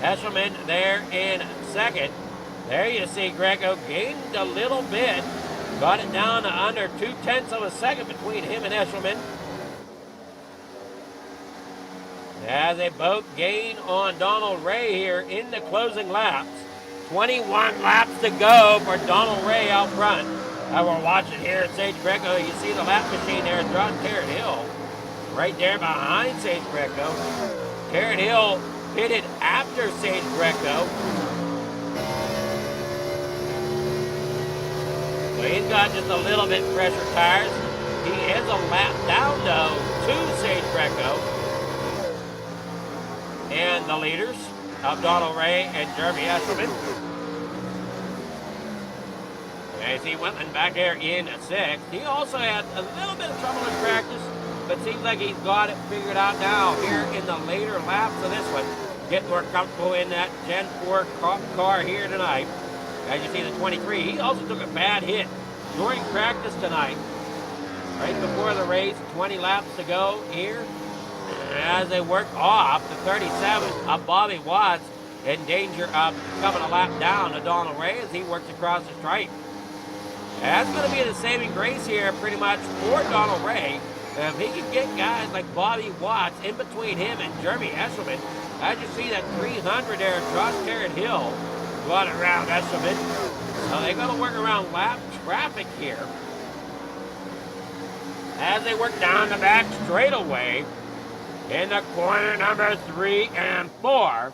[SPEAKER 2] Eshelman there in second. There you see Greco gained a little bit. Got it down to under 2/10 of a second between him and Eshelman. As they both gain on Donald Ray here in the closing laps. 21 laps to go for Donald Ray out front. We're watching here at Sage Greco. You see the lap machine there at Tarrant Hill. Right there behind Sage Greco. Tarrant Hill pitted after Sage Greco. So he's got just a little bit fresher tires. He is a lap down though to Sage Greco. And the leaders of Donald Ray and Jeremy Eshelman. As he went back there in 6th. He also had a little bit of trouble in practice, but seems like he's got it figured out now here in the later laps of this one. Getting more comfortable in that Gen 4 car here tonight. As you see the 23, he also took a bad hit during practice tonight. Right before the race, 20 laps to go here. As they work off the 37 of Bobby Watts. in danger of coming a lap down to Donald Ray as he works across the stripe. That's going to be the saving grace here pretty much for Donald Ray. If he can get guys like Bobby Watts in between him and Jeremy Eshelman, as you see that 300 there, Josh Tarrant Hill going around Eshelman. So they're going to work around lap traffic here as they work down the back straightaway in the corner number 3 and 4.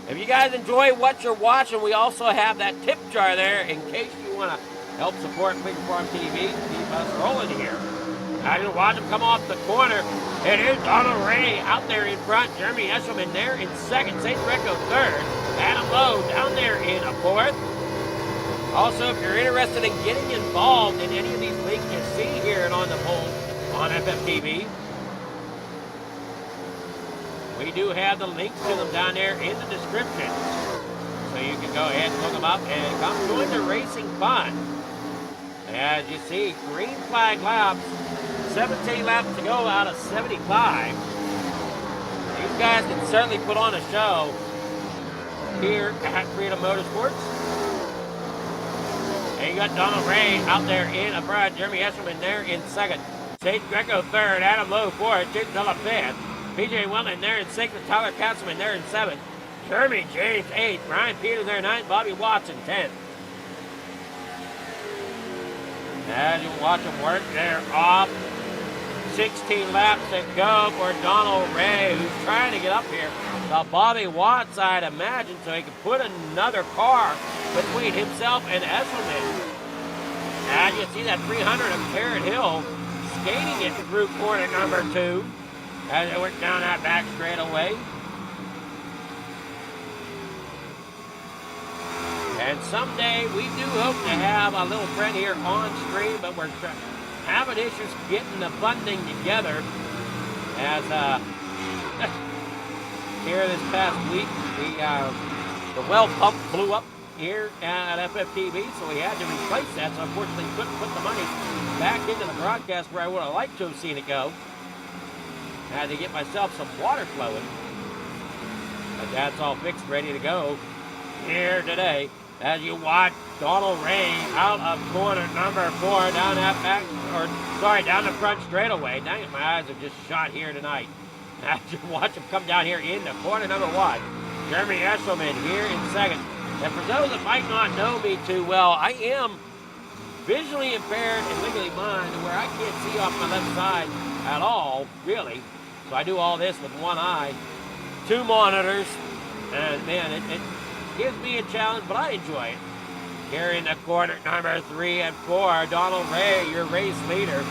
[SPEAKER 2] If you guys enjoy what you're watching, we also have that tip jar there in case you want to help support Quick Farm TV. Keep us rolling here. Now you watch him come off the corner. It is Donald Ray out there in front. Jeremy Eshelman there in second. St. Greco third. Adam Lowe down there in a fourth. Also, if you're interested in getting involved in any of these leagues you see here and on the poll on FFTV, we do have the links to them down there in the description. So you can go ahead and look them up and come join the racing fun. As you see, green flag laps, 17 laps to go out of 75. These guys can certainly put on a show here at Freedom Motorsports. And you got Donald Ray out there in front, Jeremy Eshelman there in second, St. Greco third, Adam Lowe fourth, Jason Della fifth, PJ Wellman there in sixth, and Tyler Castleman there in seventh, Jeremy James eighth, Ryan Peters there ninth, Bobby Watson 10th. As you watch him work there off, 16 laps to go for Donald Ray, who's trying to get up here. The Bobby Watts, I'd imagine, so he can put another car between himself and Eshelman. As you see that 300 of Tarrant Hill skating it through corner number 2 as they work down that back straightaway. And someday we do hope to have a little friend here on stream, but we're having issues getting the funding together. As here this past week, the well pump blew up here at FFTV, so we had to replace that. So unfortunately, couldn't put the money back into the broadcast where I would have liked to have seen it go. I had to get myself some water flowing, but that's all fixed, ready to go here today. As you watch Donald Ray out of corner number 4 down that back, down the front straightaway. Dang it, my eyes are just shot here tonight. As you watch him come down here into corner number 1, Jeremy Eshelman here in second. And for those that might not know me too well, I am visually impaired and legally blind to where I can't see off my left side at all, really. So I do all this with one eye, 2 monitors, and man, it gives me a challenge, but I enjoy it. Here in the corner number 3 and 4, Donald Ray, your race leader.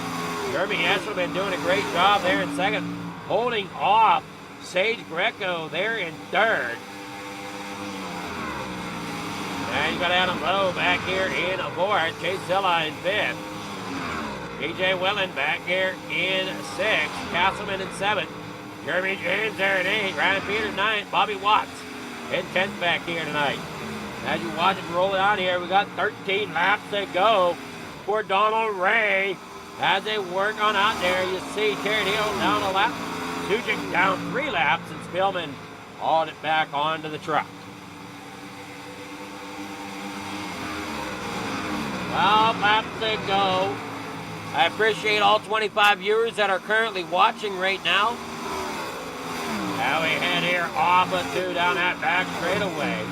[SPEAKER 2] Jeremy Eshelman doing a great job there in second, holding off Sage Greco there in third. And you got Adam Lowe back here in fourth, Chase Zilla in fifth. PJ Willen back here in sixth, Castleman in seventh, Jeremy James there in eighth, Ryan Peters ninth, Bobby Watts in 10th back here tonight. As you watch it roll it out here, we got 13 laps to go for Donald Ray. As they work on out there, you see Tarrant Hill down a lap, Sujic down 3 laps, and Spillman hauled it back onto the truck. 12 laps to go. I appreciate all 25 viewers that are currently watching right now. Now we head here off of 2 down that back straightaway.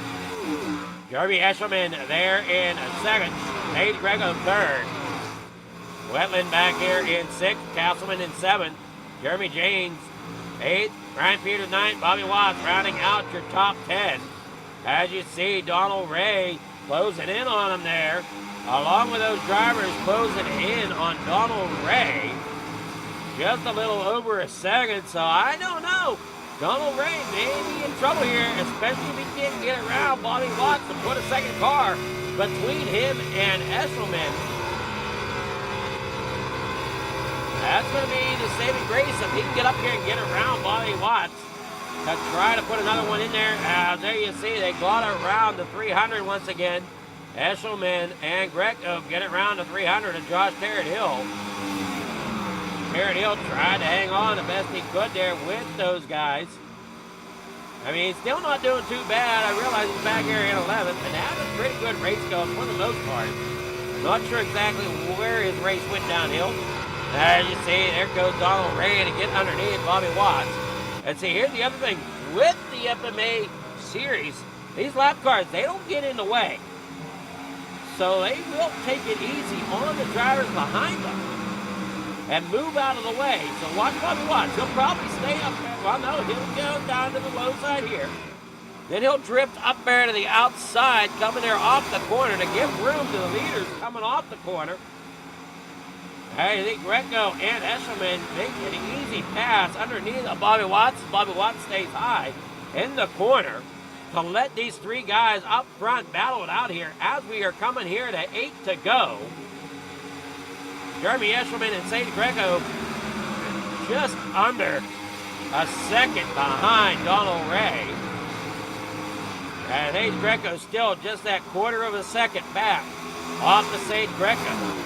[SPEAKER 2] Jeremy Eshelman there in second. Nate Grego third. Wetland back here in sixth. Castleman in seventh. Jeremy James eighth. Ryan Peters ninth. Bobby Watts rounding out your top 10. As you see, Donald Ray closing in on him there, along with those drivers closing in on Donald Ray. Just a little over a second, so I don't know. Donald Ray may be in trouble here, especially if he can't get around Bobby Watts to put a second car between him and Eshelman. That's going to be the saving grace if he can get up here and get around Bobby Watts to try to put another one in there. There you see, they got around the 300 once again. Eshelman and Greco get it around to 300, and Josh Tarrant Hill. Tarrant Hill tried to hang on the best he could there with those guys. I mean, he's still not doing too bad. I realize he's back here in 11th, and has a pretty good race going for the most part. Not sure exactly where his race went downhill. As you see, there goes Donald Ray to get underneath Bobby Watts. And see, here's the other thing. With the FMA series, these lap cars, they don't get in the way. So they will take it easy on the drivers behind them and move out of the way. So watch Bobby Watts. He'll probably stay up there. Well, no, he'll go down to the low side here. Then he'll drift up there to the outside, coming there off the corner to give room to the leaders coming off the corner. Hey, I think Greco and Eshelman make an easy pass underneath of Bobby Watts. Bobby Watts stays high in the corner to let these three guys up front battle it out here as we are coming here to 8 to go. Jeremy Eshelman and Sage Greco just under a second behind Donald Ray. And Sage Greco still just that quarter of a second back off the Sage Greco.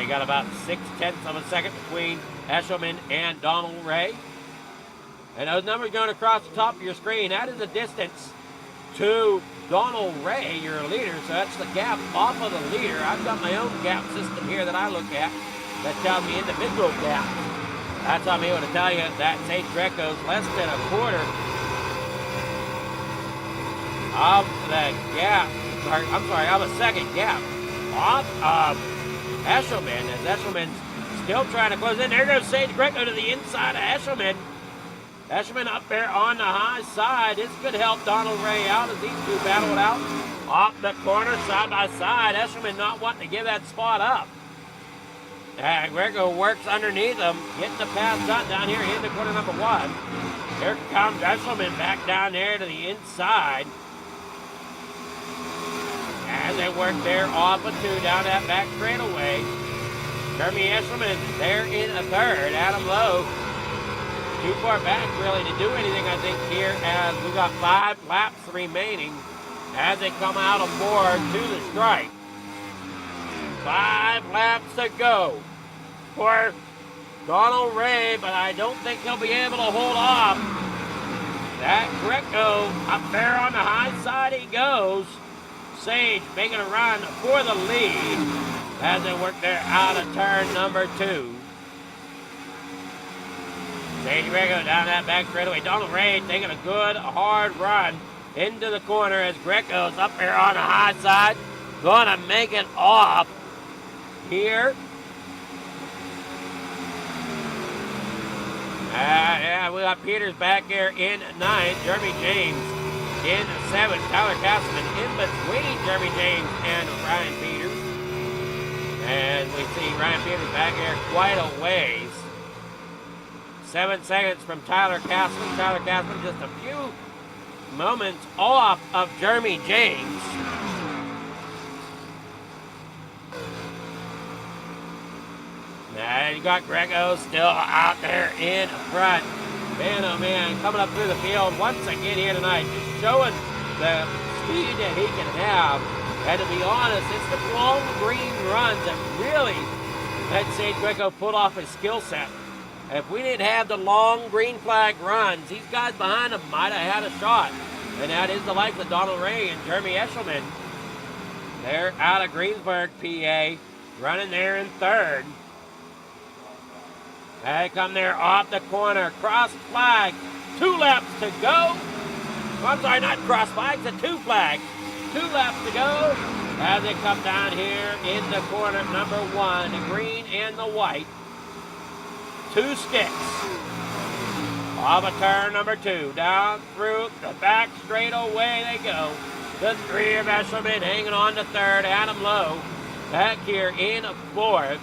[SPEAKER 2] You got about 0.6 of a second between Eshelman and Donald Ray. And those numbers going across the top of your screen, that is the distance to Donald Ray, your leader. So that's the gap off of the leader. I've got my own gap system here that I look at that tells me individual gap. That's I'm able to tell you that Sage Greco's less than a quarter of the gap. I'm sorry, of a second gap off of Eshelman, as Eshelman's still trying to close in. There goes Sage Greco to the inside of Eshelman. Eshelman up there on the high side. This could help Donald Ray out as these two battle it out. Off the corner, side by side. Eshelman not wanting to give that spot up. And Greco works underneath him, getting the pass done down here into corner number 1. Here comes Eshelman back down there to the inside. As they work there off of 2 down that back straightaway. Jeremy Eshelman there in a third. Adam Lowe too far back really to do anything, I think, here as we got 5 laps remaining as they come out of board to the stripe. 5 laps to go for Donald Ray, but I don't think he'll be able to hold off that Greco. Up there on the high side he goes. Sage making a run for the lead as they work there out of turn number 2. Sage Greco down that back straightaway. Donald Ray taking a good hard run into the corner as Greco's up there on the high side. Gonna make it off here. Yeah, we got Peters back here in 9th. Jeremy James in 7th. Tyler Castleman in between Jeremy James and Ryan Peters. And we see Ryan Peters back here quite a ways. 7 seconds from Tyler Castleman. Tyler Castleman just a few moments off of Jeremy James. Now you got Greco still out there in front. Man, oh man, coming up through the field once again here tonight, just showing the speed that he can have. And to be honest, it's the long green runs that really let Sage Greco put off his skill set. If we didn't have the long green flag runs, these guys behind him might have had a shot. And that is the likes of Donald Ray and Jeremy Eshelman. They're out of Greensburg, PA, running there in 3rd. They come there off the corner, cross flag, 2 laps to go. I'm sorry, not cross flags, the 2 flags. 2 laps to go as they come down here in the corner number 1, the green and the white. 2 sticks. Off of turn number 2, down through the back straightaway they go. The 3 of Eshelman hanging on to 3rd. Adam Lowe back here in 4th.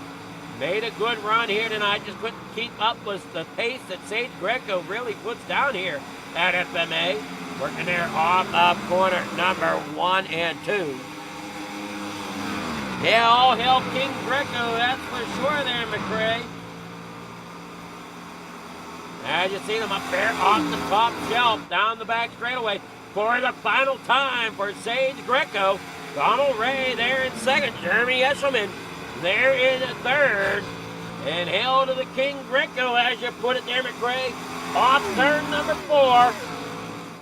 [SPEAKER 2] Made a good run here tonight, just couldn't keep up with the pace that Sage Greco really puts down here at FMA. Working there off of corner number 1 and 2. Yeah, all hail King Greco, that's for sure there, McRae. As you see them up there off the top shelf, down the back straightaway for the final time for Sage Greco. Donald Ray there in 2nd, Jeremy Eshelman there in 3rd. And hail to the King Greco, as you put it there, McRae. Off turn number 4.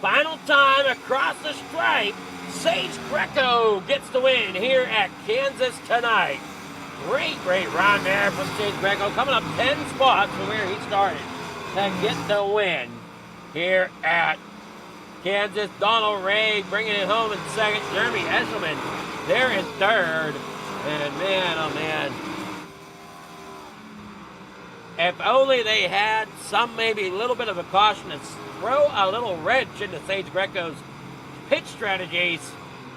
[SPEAKER 2] Final time across the stripe. Sage Greco gets the win here at Kansas tonight. Great run there for Sage Greco. Coming up 10 spots from where he started to get the win here at Kansas. Donald Ray bringing it home in second. Jeremy Eshelman there in third. And man, oh man. If only they had some, maybe a little bit of a caution to throw a little wrench into Sage Greco's pitch strategies,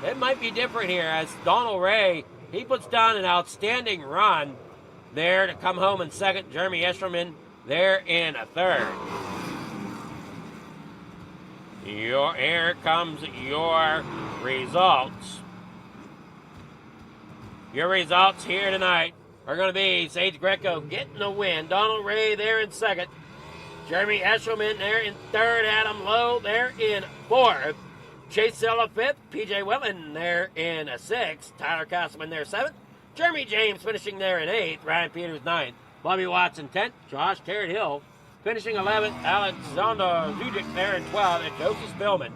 [SPEAKER 2] it might be different here, as Donald Ray, he puts down an outstanding run there to come home in second. Jeremy Eshelman there in a third. Here comes your results. Your results here tonight are going to be Sage Greco getting the win. Donald Ray there in second. Jeremy Eshelman there in third. Adam Lowe there in fourth. Chase Sella fifth. PJ Wetland there in sixth. Tyler Castleman there seventh. Jeremy James finishing there in eighth. Ryan Peters ninth. Bobby Watson 10th. Josh Tarrant Hill finishing 11th. Alexander Zujic there in 12th. And Joseph Spillman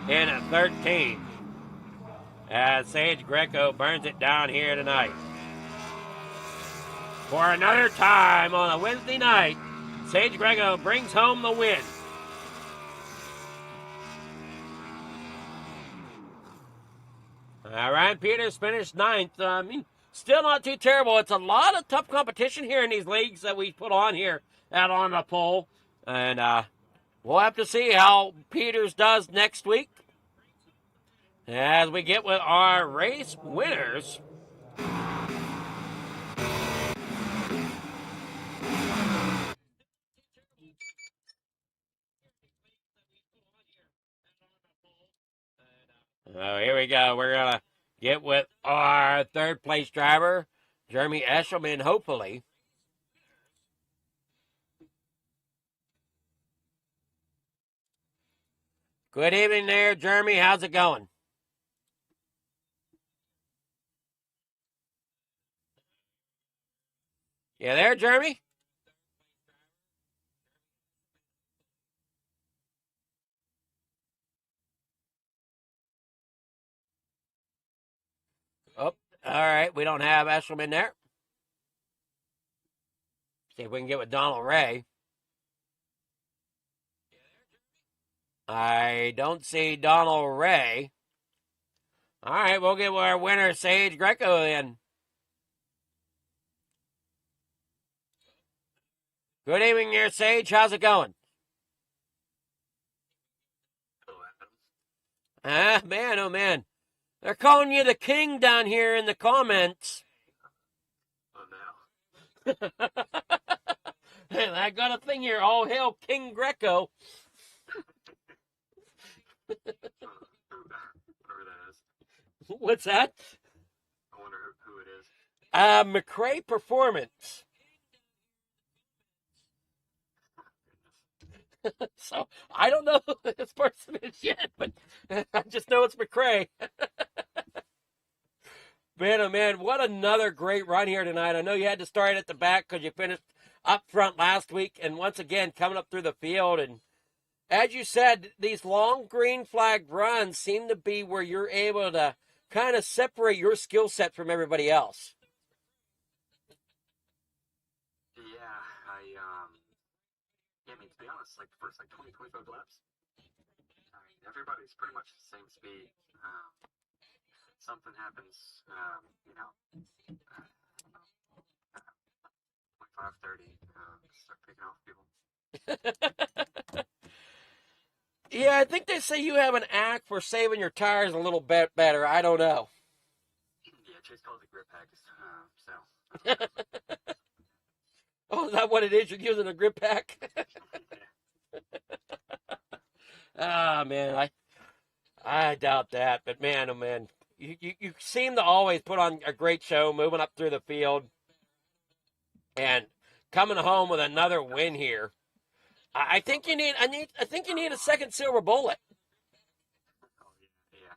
[SPEAKER 2] in 13th. As Sage Greco burns it down here tonight. For another time on a Wednesday night, Sage Greco brings home the win. Ryan Peters finished ninth. Still not too terrible. It's a lot of tough competition here in these leagues that we put on here out on the pole. And we'll have to see how Peters does next week as we get with our race winners. Oh, here we go. We're going to get with our third place driver, Jeremy Eshelman, hopefully. Good evening there, Jeremy. How's it going? You there, Jeremy? Oh, all right. We don't have Eshelman there. See if we can get with Donald Ray. I don't see Donald Ray. All right, we'll get with our winner, Sage Greco, then. Good evening there, Sage. How's it going? Man, oh man. They're calling you the king down here in the comments. Oh, no. Hey, I got a thing here. All hail King Greco.
[SPEAKER 3] Whoever that is.
[SPEAKER 2] What's that?
[SPEAKER 3] I wonder who it is.
[SPEAKER 2] McRae Performance. So, I don't know who this person is yet, but I just know it's McRae. Man, oh man, what another great run here tonight. I know you had to start at the back because you finished up front last week, and once again, coming up through the field. And as you said, these long green flag runs seem to be where you're able to kind of separate your skill set from everybody else.
[SPEAKER 3] Yeah, I mean, to be honest, like the first 20, 25 laps, I mean, everybody's pretty much the same speed. Something happens, 25, 30, start picking off people.
[SPEAKER 2] Yeah, I think they say you have an act for saving your tires a little bit better. I don't know.
[SPEAKER 3] Yeah, Chase calls it grip pack, so.
[SPEAKER 2] Oh, is that what it is? You're using a grip pack? Ah, man, I doubt that. But man, oh man, you seem to always put on a great show, moving up through the field and coming home with another win here. I think you need a second silver bullet.
[SPEAKER 3] Oh yeah,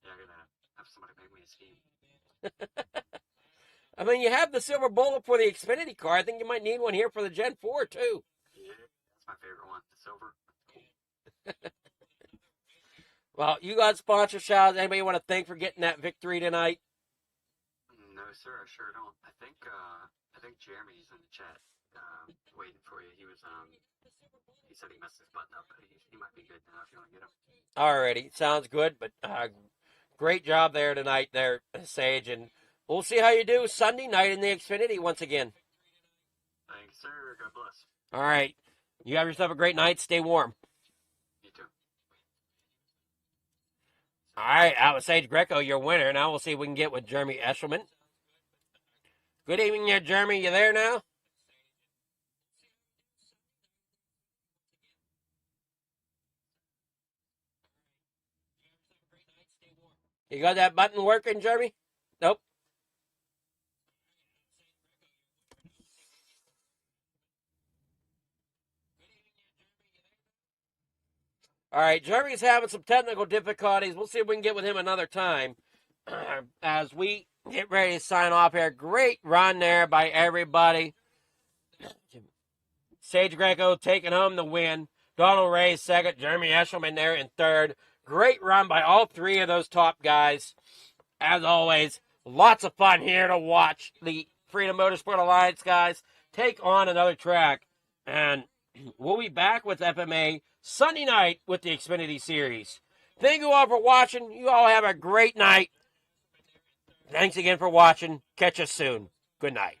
[SPEAKER 3] I'm gonna have somebody make me a scheme.
[SPEAKER 2] I mean, you have the silver bullet for the Xfinity car. I think you might need one here for the Gen 4, too.
[SPEAKER 3] Yeah, that's my favorite one, the silver.
[SPEAKER 2] Well, you got sponsor shout-outs. Anybody you want to thank for getting that victory tonight?
[SPEAKER 3] No, sir, I sure don't. I think Jeremy's in the chat, waiting for you. He said he messed his button up, but he might be good now if you want to get him.
[SPEAKER 2] Alrighty, sounds good, but great job there tonight there, Sage, and we'll see how you do Sunday night in the Xfinity once again.
[SPEAKER 3] Thanks, sir. God bless.
[SPEAKER 2] All right, you have yourself a great night. Stay warm.
[SPEAKER 3] You too.
[SPEAKER 2] All right, out with Sage Greco, your winner. Now we'll see if we can get with Jeremy Eshelman. Good evening there, Jeremy. You there now? You got that button working, Jeremy? Nope. All right, Jeremy's having some technical difficulties. We'll see if we can get with him another time. As we get ready to sign off here. Great run there by everybody. Sage Greco taking home the win. Donald Ray second. Jeremy Eshelman there in third. Great run by all three of those top guys. As always, lots of fun here to watch the Freedom Motorsport Alliance guys take on another track. And we'll be back with FMA Sunday night with the Xfinity Series. Thank you all for watching. You all have a great night. Thanks again for watching. Catch us soon. Good night.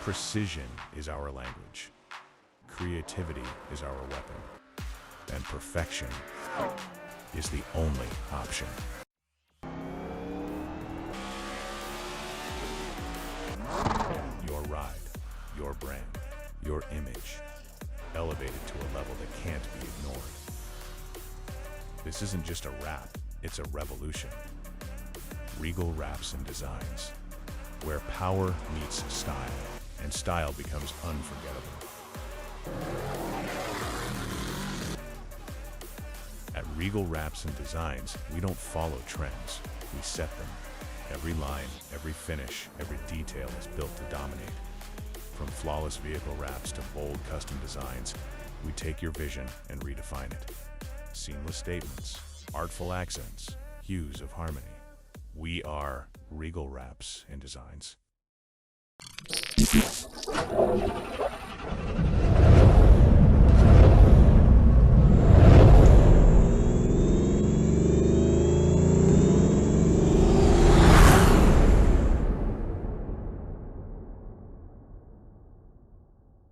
[SPEAKER 4] Precision is our language. Creativity is our weapon. And perfection is the only option. Your ride, your brand, your image, elevated to a level that can't be ignored. This isn't just a wrap, it's a revolution. Regal Wraps and Designs, where power meets style, and style becomes unforgettable. At Regal Wraps and Designs, we don't follow trends, we set them. Every line, every finish, every detail is built to dominate. From flawless vehicle wraps to bold custom designs, we take your vision and redefine it. Seamless statements, artful accents, hues of harmony. We are Regal Wraps and Designs.